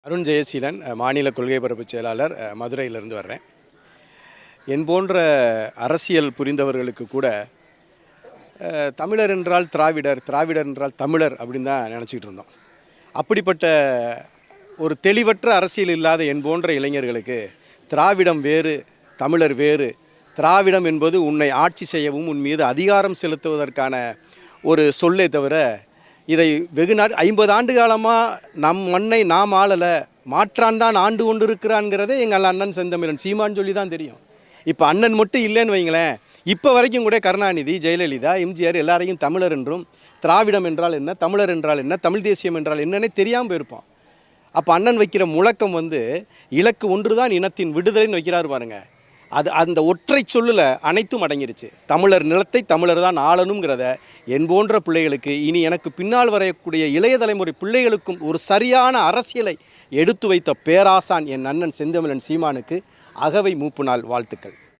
அருண் ஜெயசீலன், மாநில கொள்கை பரப்பு செயலாளர், மதுரையிலிருந்து வர்றேன். என் போன்ற அரசியல் புரிந்தவர்களுக்கு கூட தமிழர் என்றால் திராவிடர், திராவிடர் என்றால் தமிழர் அப்படின்னு தான் நினச்சிக்கிட்டு இருந்தோம். அப்படிப்பட்ட ஒரு தெளிவற்ற அரசியல் இல்லாத என் போன்ற இளைஞர்களுக்கு திராவிடம் வேறு, தமிழர் வேறு, திராவிடம் என்பது உன்னை ஆட்சி செய்யவும் உன் மீது அதிகாரம் செலுத்துவதற்கான ஒரு சொல்லே தவிர, இதை வெகு 50 ஆண்டு காலமாக நம் மண்ணை நாம் ஆளலை, மாற்றான் தான் ஆண்டு கொண்டு இருக்கிறான்ங்கிறதே எங்கள் அண்ணன் செந்தமிழன் சீமான் சொல்லி தான் தெரியும். இப்போ அண்ணன் மட்டும் இல்லைன்னு வைங்களேன், இப்போ வரைக்கும் கூட கருணாநிதி, ஜெயலலிதா, எம்ஜிஆர் எல்லாரையும் தமிழர் என்றும், திராவிடம் என்றால் என்ன, தமிழர் என்றால் என்ன, தமிழ் தேசியம் என்றால் என்னன்னே தெரியாமல் போயிருப்போம். அப்போ அண்ணன் வைக்கிற முழக்கம் இலக்கு ஒன்று தான் இனத்தின் விடுதலைன்னு வைக்கிறாரு பாருங்க. அந்த ஒற்றை சொல்லில் அனைத்தும் அடங்கிருச்சு. தமிழர் நிலத்தை தமிழர் தான் ஆளணுங்கிறத என் போன்ற பிள்ளைகளுக்கு, இனி எனக்கு பின்னால் வரக்கூடிய இளைய தலைமுறை பிள்ளைகளுக்கும் ஒரு சரியான அரசியலை எடுத்து வைத்த பேராசான் என் அண்ணன் செந்தமிழன் சீமானுக்கு அகவை மூப்பு நாள் வாழ்த்துக்கள்.